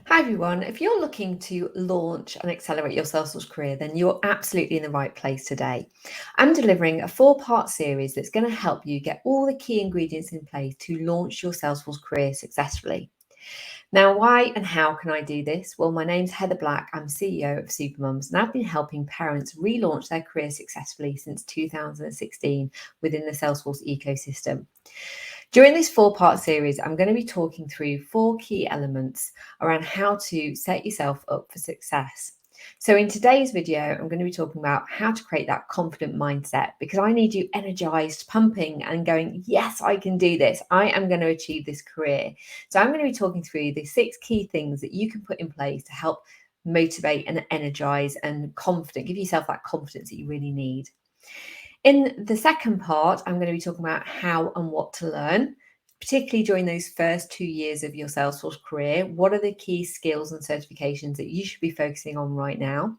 Hi everyone. If you're looking to launch and accelerate your Salesforce career, then you're absolutely in the right place today. I'm delivering a 4-part series that's going to help you get all the key ingredients in place to launch your Salesforce career successfully. Now, why and how can I do this? Well, my name's Heather Black. I'm CEO of Supermums, and I've been helping parents relaunch their career successfully since 2016 within the Salesforce ecosystem. During this 4-part series, I'm going to be talking through 4 key elements around how to set yourself up for success. So in today's video, I'm going to be talking about how to create that confident mindset, because I need you energized, pumping and going, yes, I can do this. I am going to achieve this career. So I'm going to be talking through the 6 key things that you can put in place to help motivate and energize and give yourself that confidence that you really need. In the second part, I'm going to be talking about how and what to learn, particularly during those first 2 years of your Salesforce career. What are the key skills and certifications that you should be focusing on right now?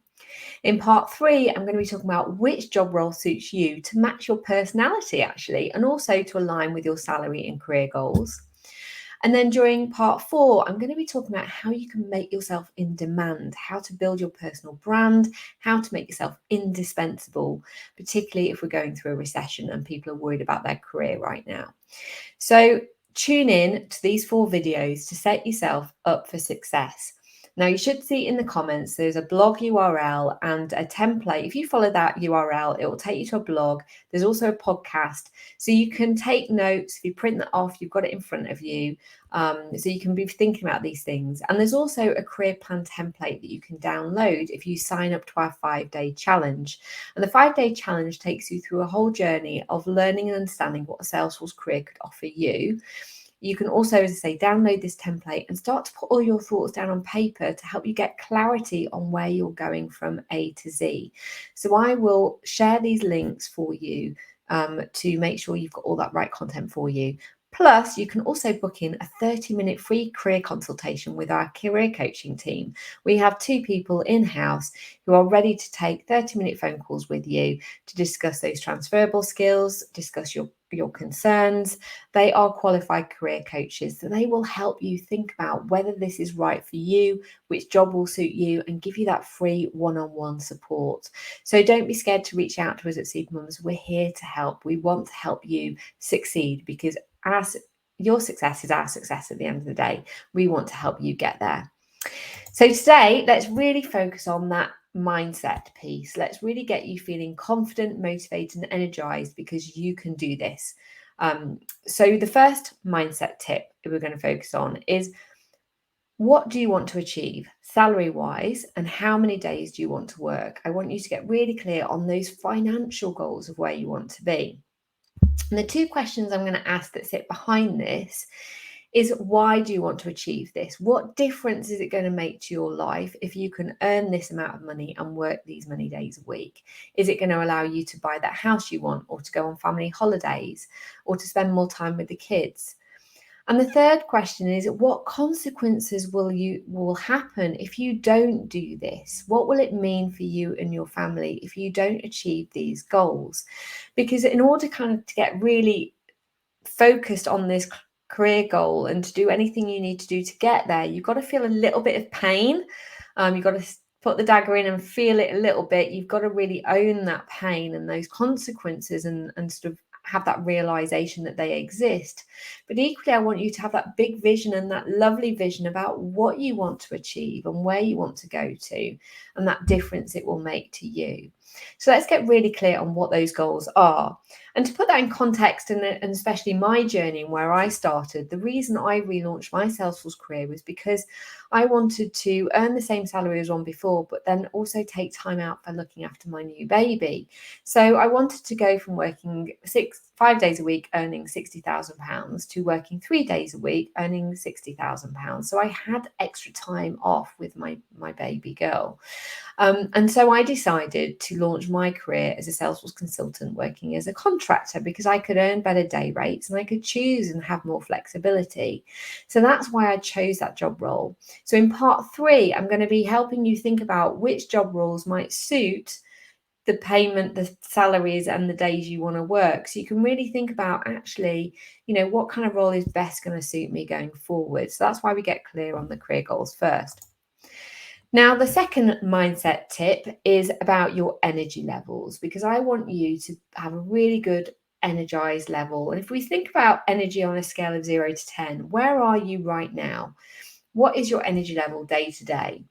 In part 3, I'm going to be talking about which job role suits you to match your personality, actually, and also to align with your salary and career goals. And then during part 4, I'm going to be talking about how you can make yourself in demand, how to build your personal brand, how to make yourself indispensable, particularly if we're going through a recession and people are worried about their career right now. So tune in to these 4 videos to set yourself up for success. Now, you should see in the comments, there's a blog URL and a template. If you follow that URL, it will take you to a blog. There's also a podcast. So you can take notes. If you print that off, you've got it in front of you. So you can be thinking about these things. And there's also a career plan template that you can download if you sign up to our 5-day challenge. And the 5-day challenge takes you through a whole journey of learning and understanding what a Salesforce career could offer you. You can also, as I say, download this template and start to put all your thoughts down on paper to help you get clarity on where you're going from A to Z. So I will share these links for you to make sure you've got all that right content for you. Plus, you can also book in a 30-minute free career consultation with our career coaching team. We have 2 people in-house who are ready to take 30-minute phone calls with you to discuss those transferable skills, discuss your concerns. They are qualified career coaches, so they will help you think about whether this is right for you, which job will suit you, and give you that free one-on-one support. So don't be scared to reach out to us at Supermums. We're here to help. We want to help you succeed, because your success is our success at the end of the day. We want to help you get there. So today, let's really focus on that mindset piece. Let's really get you feeling confident, motivated, and energized, because you can do this. So the first mindset tip that we're going to focus on is, what do you want to achieve salary-wise, and how many days do you want to work? I want you to get really clear on those financial goals of where you want to be. And the 2 questions I'm going to ask that sit behind this is, why do you want to achieve this? What difference is it going to make to your life if you can earn this amount of money and work these many days a week? Is it going to allow you to buy that house you want, or to go on family holidays, or to spend more time with the kids? And the third question is, what consequences will happen if you don't do this? What will it mean for you and your family if you don't achieve these goals? Because in order to get really focused on this career goal and to do anything you need to do to get there, you've got to feel a little bit of pain. You've got to put the dagger in and feel it a little bit. You've got to really own that pain and those consequences, and sort of have that realization that they exist. But equally, I want you to have that big vision and that lovely vision about what you want to achieve and where you want to go to, and that difference it will make to you. So let's get really clear on what those goals are. And to put that in context, and especially my journey and where I started, the reason I relaunched my Salesforce career was because I wanted to earn the same salary as on before, but then also take time out for looking after my new baby. So I wanted to go from working 5 days a week earning £60,000 to working 3 days a week earning £60,000. So I had extra time off with my baby girl. And so I decided to launch my career as a Salesforce consultant, working as a contractor, because I could earn better day rates and I could choose and have more flexibility. So that's why I chose that job role. So in part 3, I'm going to be helping you think about which job roles might suit the payment, the salaries, and the days you want to work. So you can really think about actually, what kind of role is best going to suit me going forward. So that's why we get clear on the career goals first. Now, the second mindset tip is about your energy levels, because I want you to have a really good energized level. And if we think about energy on a scale of 0 to 10, where are you right now? What is your energy level day to day?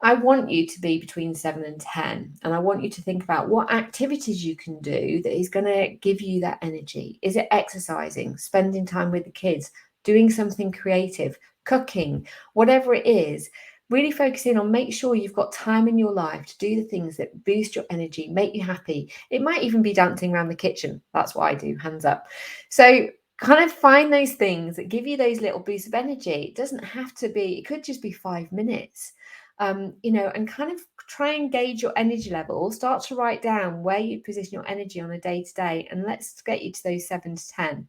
I want you to be between 7 and 10. And I want you to think about what activities you can do that is going to give you that energy. Is it exercising, spending time with the kids, doing something creative, cooking, whatever it is? Really focus in on make sure you've got time in your life to do the things that boost your energy, make you happy. It might even be dancing around the kitchen. That's what I do, hands up. So kind of find those things that give you those little boosts of energy. It doesn't have to be, it could just be 5 minutes. And kind of try and gauge your energy level. Start to write down where you position your energy on a day to day, and let's get you to those 7 to 10.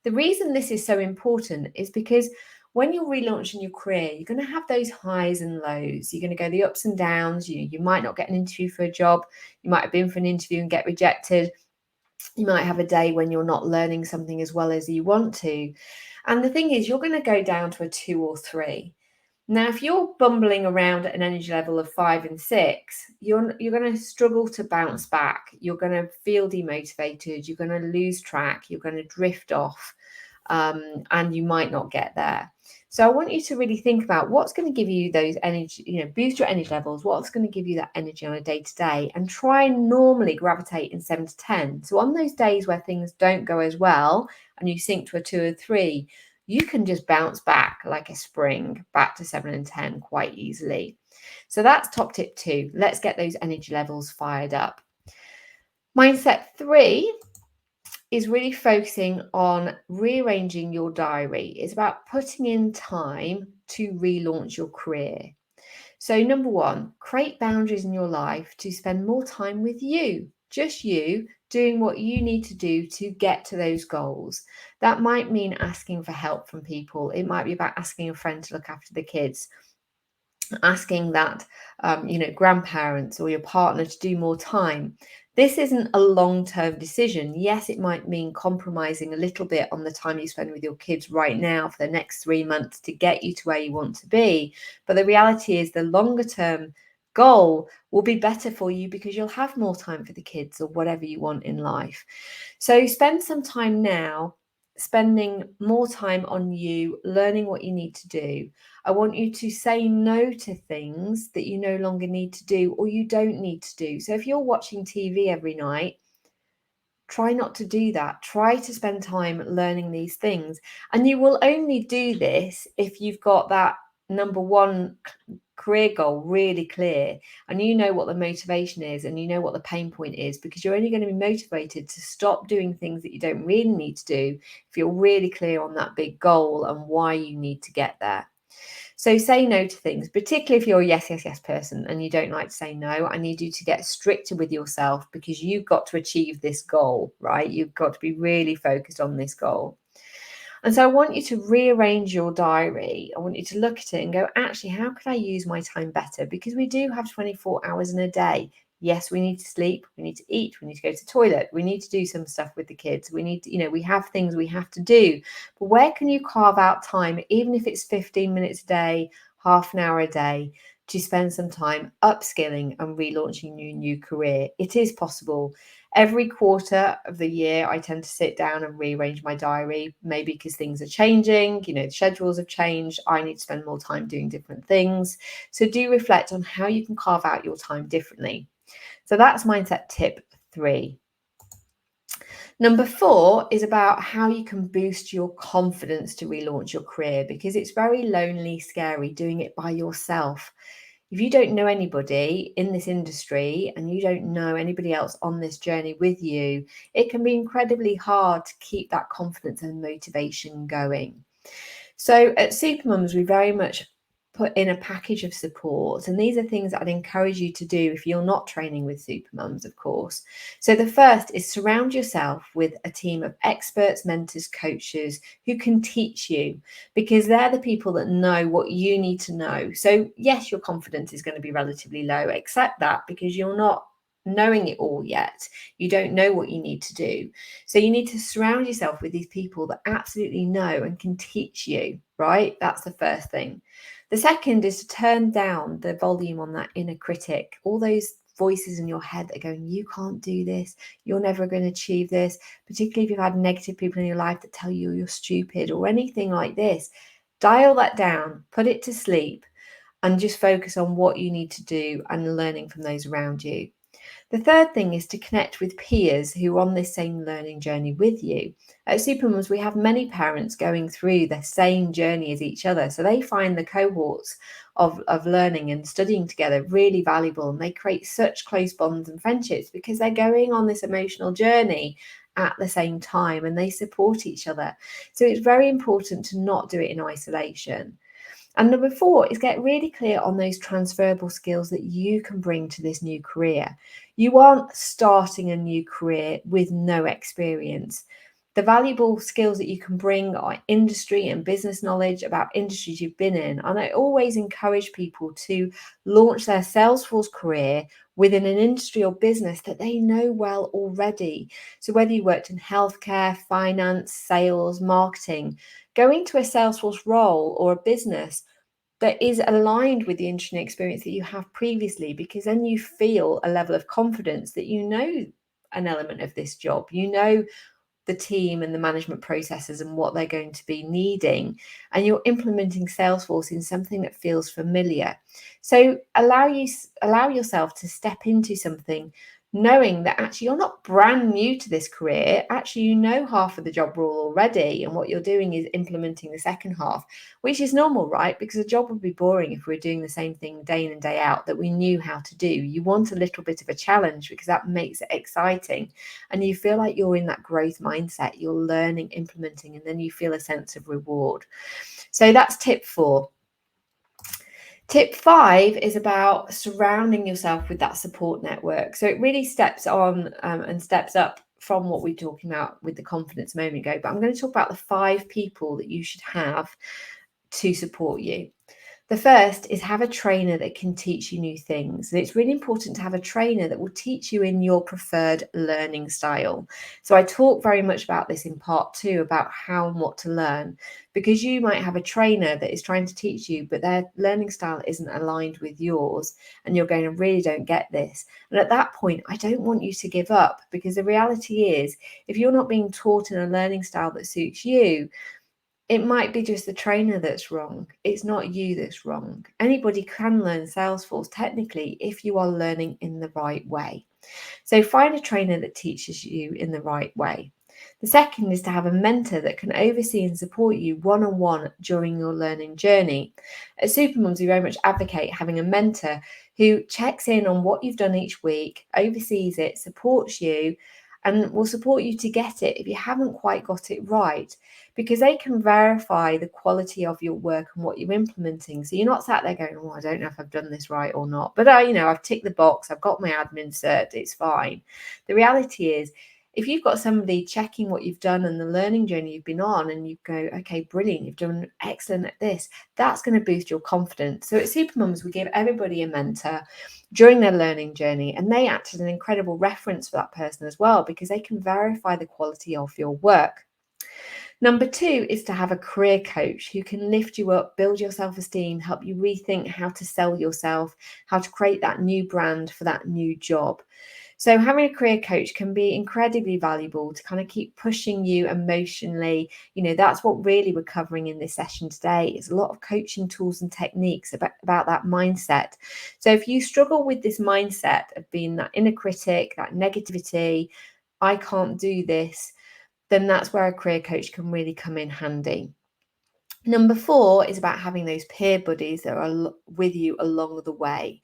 The reason this is so important is because when you're relaunching your career, you're going to have those highs and lows. You're going to go the ups and downs. You might not get an interview for a job. You might have been for an interview and get rejected. You might have a day when you're not learning something as well as you want to. And the thing is, you're going to go down to a 2 or 3. Now, if you're bumbling around at an energy level of 5 and 6, you're going to struggle to bounce back. You're going to feel demotivated. You're going to lose track. You're going to drift off, and you might not get there. So I want you to really think about what's going to give you those energy, boost your energy levels, what's going to give you that energy on a day-to-day, and try and normally gravitate in 7 to 10. So on those days where things don't go as well and you sink to a 2 or 3, you can just bounce back like a spring back to 7 and 10 quite easily. So that's top tip 2. Let's get those energy levels fired up. Mindset 3 is really focusing on rearranging your diary. It's about putting in time to relaunch your career. So number 1, create boundaries in your life to spend more time with you, just you, doing what you need to do to get to those goals. That might mean asking for help from people. It might be about asking a friend to look after the kids, asking that grandparents or your partner to do more time. This isn't a long-term decision. Yes, it might mean compromising a little bit on the time you spend with your kids right now for the next 3 months to get you to where you want to be. But the reality is the longer term goal will be better for you because you'll have more time for the kids or whatever you want in life. So spend some time now spending more time on you, learning what you need to do. I want you to say no to things that you no longer need to do or you don't need to do. So if you're watching TV every night, try not to do that. Try to spend time learning these things. And you will only do this if you've got that number 1 career goal really clear, and you know what the motivation is and you know what the pain point is, because you're only going to be motivated to stop doing things that you don't really need to do if you're really clear on that big goal and why you need to get there. So say no to things, particularly if you're a yes, yes, yes person and you don't like to say no. I need you to get stricter with yourself because you've got to achieve this goal, right? You've got to be really focused on this goal. And so I want you to rearrange your diary. I want you to look at it and go, actually, how could I use my time better? Because we do have 24 hours in a day. Yes, we need to sleep, we need to eat, we need to go to the toilet, we need to do some stuff with the kids. We need to, we have things we have to do. But where can you carve out time, even if it's 15 minutes a day, half an hour a day, to spend some time upskilling and relaunching your new career? It is possible. Every quarter of the year, I tend to sit down and rearrange my diary, maybe because things are changing, the schedules have changed. I need to spend more time doing different things. So do reflect on how you can carve out your time differently. So that's mindset tip 3. Number 4 is about how you can boost your confidence to relaunch your career, because it's very lonely, scary doing it by yourself. If you don't know anybody in this industry and you don't know anybody else on this journey with you, it can be incredibly hard to keep that confidence and motivation going. So at Supermums, we very much put in a package of support, and these are things that I'd encourage you to do if you're not training with Supermums, of course. So the first is surround yourself with a team of experts, mentors, coaches who can teach you, because they're the people that know what you need to know. So yes, your confidence is going to be relatively low. Accept that, because you're not knowing it all yet. You don't know what you need to do. So you need to surround yourself with these people that absolutely know and can teach you, right? That's the first thing. The second is to turn down the volume on that inner critic, all those voices in your head that are going, you can't do this, you're never going to achieve this, particularly if you've had negative people in your life that tell you you're stupid or anything like this. Dial that down, put it to sleep, and just focus on what you need to do and learning from those around you. The third thing is to connect with peers who are on this same learning journey with you. At Supermums, we have many parents going through the same journey as each other. So they find the cohorts of learning and studying together really valuable, and they create such close bonds and friendships because they're going on this emotional journey at the same time and they support each other. So it's very important to not do it in isolation. And number 4 is get really clear on those transferable skills that you can bring to this new career. You aren't starting a new career with no experience. The valuable skills that you can bring are industry and business knowledge about industries you've been in. And I always encourage people to launch their Salesforce career within an industry or business that they know well already. So whether you worked in healthcare, finance, sales, marketing, going to a Salesforce role or a business that is aligned with the industry experience that you have previously, because then you feel a level of confidence that you know an element of this job, you know the team and the management processes and what they're going to be needing, and you're implementing Salesforce in something that feels familiar. So allow yourself to step into something knowing that actually you're not brand new to this career. Actually, you know half of the job role already, and what you're doing is implementing the second half, which is normal, right? Because a job would be boring if we were doing the same thing day in and day out that we knew how to do. You want a little bit of a challenge because that makes it exciting, and you feel like you're in that growth mindset, you're learning, implementing, and then you feel a sense of reward. So that's tip 4. Tip 5 is about surrounding yourself with that support network. So it really steps on and steps up from what we were talking about with the confidence a moment ago. But I'm going to talk about the 5 people that you should have to support you. The first is have a trainer that can teach you new things. And it's really important to have a trainer that will teach you in your preferred learning style. So I talk very much about this in part 2 about how and what to learn, because you might have a trainer that is trying to teach you, but their learning style isn't aligned with yours. And you're going, I really don't get this. And at that point, I don't want you to give up, because the reality is, if you're not being taught in a learning style that suits you, it might be just the trainer that's wrong. It's not you that's wrong. Anybody can learn Salesforce technically if you are learning in the right way. So find a trainer that teaches you in the right way. The second is to have a mentor that can oversee and support you one-on-one during your learning journey. At Supermums, we very much advocate having a mentor who checks in on what you've done each week, oversees it, supports you, and will support you to get it if you haven't quite got it right, because they can verify the quality of your work and what you're implementing. So you're not sat there going, oh, I don't know if I've done this right or not, but I've ticked the box, I've got my admin cert, it's fine. The reality is, if you've got somebody checking what you've done and the learning journey you've been on, and you go, okay, brilliant, you've done excellent at this, that's going to boost your confidence. So at Supermums, we give everybody a mentor during their learning journey, and they act as an incredible reference for that person as well, because they can verify the quality of your work. Number 2 is to have a career coach who can lift you up, build your self-esteem, help you rethink how to sell yourself, how to create that new brand for that new job. So having a career coach can be incredibly valuable to kind of keep pushing you emotionally. That's what really we're covering in this session today, is a lot of coaching tools and techniques about that mindset. So if you struggle with this mindset of being that inner critic, that negativity, I can't do this, then that's where a career coach can really come in handy. Number 4 is about having those peer buddies that are with you along the way,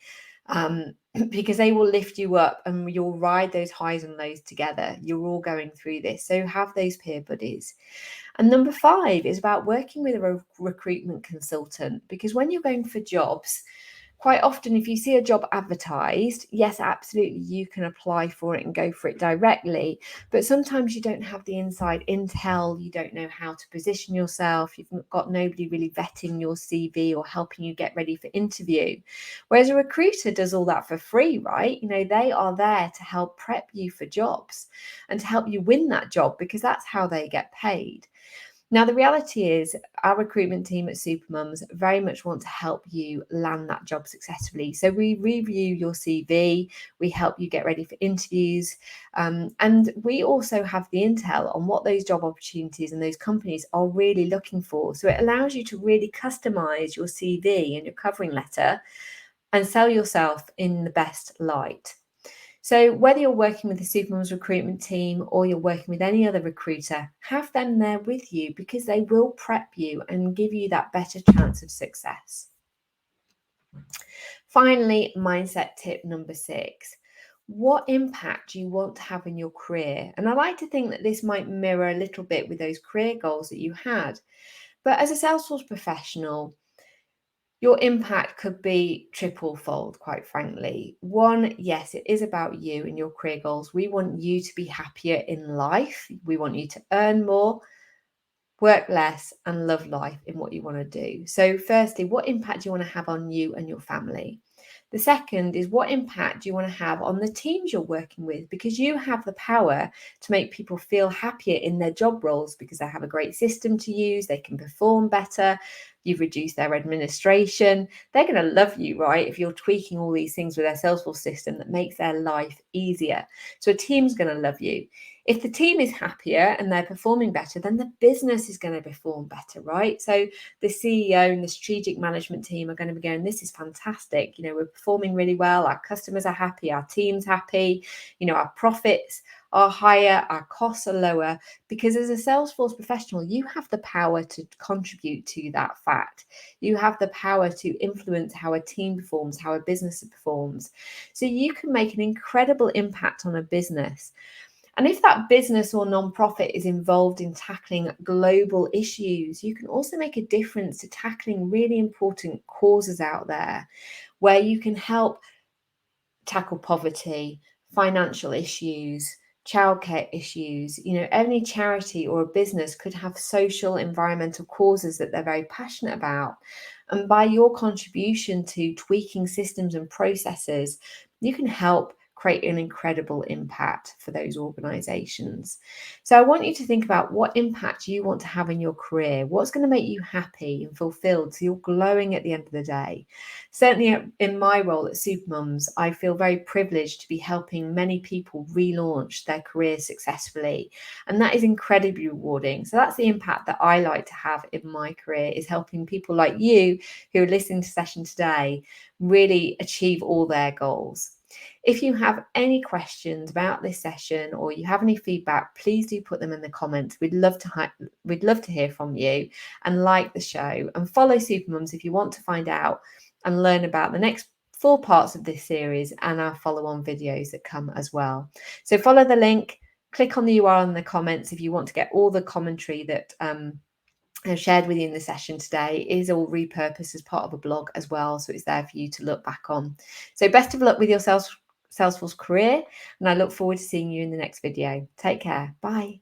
because they will lift you up and you'll ride those highs and lows together. You're all going through this. So have those peer buddies. And number 5 is about working with a recruitment consultant, because when you're going for jobs, Quite often, if you see a job advertised, yes, absolutely, you can apply for it and go for it directly. But sometimes you don't have the inside intel, you don't know how to position yourself, you've got nobody really vetting your CV or helping you get ready for interview. Whereas a recruiter does all that for free, right? They are there to help prep you for jobs and to help you win that job because that's how they get paid. Now, the reality is, our recruitment team at Supermums very much want to help you land that job successfully. So we review your CV, we help you get ready for interviews, and we also have the intel on what those job opportunities and those companies are really looking for. So it allows you to really customize your CV and your covering letter and sell yourself in the best light. So whether you're working with the Supermums recruitment team or you're working with any other recruiter, have them there with you because they will prep you and give you that better chance of success. Finally, mindset tip number 6. What impact do you want to have in your career? And I like to think that this might mirror a little bit with those career goals that you had. But as a Salesforce professional, your impact could be triple fold, quite frankly. One, yes, it is about you and your career goals. We want you to be happier in life. We want you to earn more, work less, and love life in what you want to do. So, firstly, what impact do you want to have on you and your family? The second is, what impact do you want to have on the teams you're working with? Because you have the power to make people feel happier in their job roles because they have a great system to use, they can perform better, you've reduced their administration. They're going to love you, right? If you're tweaking all these things with their Salesforce system that makes their life easier. So a team's going to love you. If the team is happier and they're performing better, then the business is going to perform better, right? So the CEO and the strategic management team are going to be going, this is fantastic. We're performing really well. Our customers are happy. Our team's happy. Our profits are higher. Our costs are lower. Because as a Salesforce professional, you have the power to contribute to that fact. You have the power to influence how a team performs, how a business performs. So you can make an incredible impact on a business. And if that business or nonprofit is involved in tackling global issues, you can also make a difference to tackling really important causes out there where you can help tackle poverty, financial issues, childcare issues. Any charity or a business could have social, environmental causes that they're very passionate about. And by your contribution to tweaking systems and processes, you can help create an incredible impact for those organizations. So I want you to think about what impact you want to have in your career, what's going to make you happy and fulfilled so you're glowing at the end of the day. Certainly in my role at Supermums, I feel very privileged to be helping many people relaunch their careers successfully. And that is incredibly rewarding. So that's the impact that I like to have in my career, is helping people like you who are listening to session today really achieve all their goals. If you have any questions about this session or you have any feedback, please do put them in the comments. We'd love to hear from you, and like the show and follow Supermums if you want to find out and learn about the next 4 parts of this series and our follow-on videos that come as well. So follow the link, click on the URL in the comments if you want to get all the commentary that I've shared with you in the session today. Is all repurposed as part of a blog as well, so it's there for you to look back on. So best of luck with your Salesforce career, and I look forward to seeing you in the next video. Take care. Bye.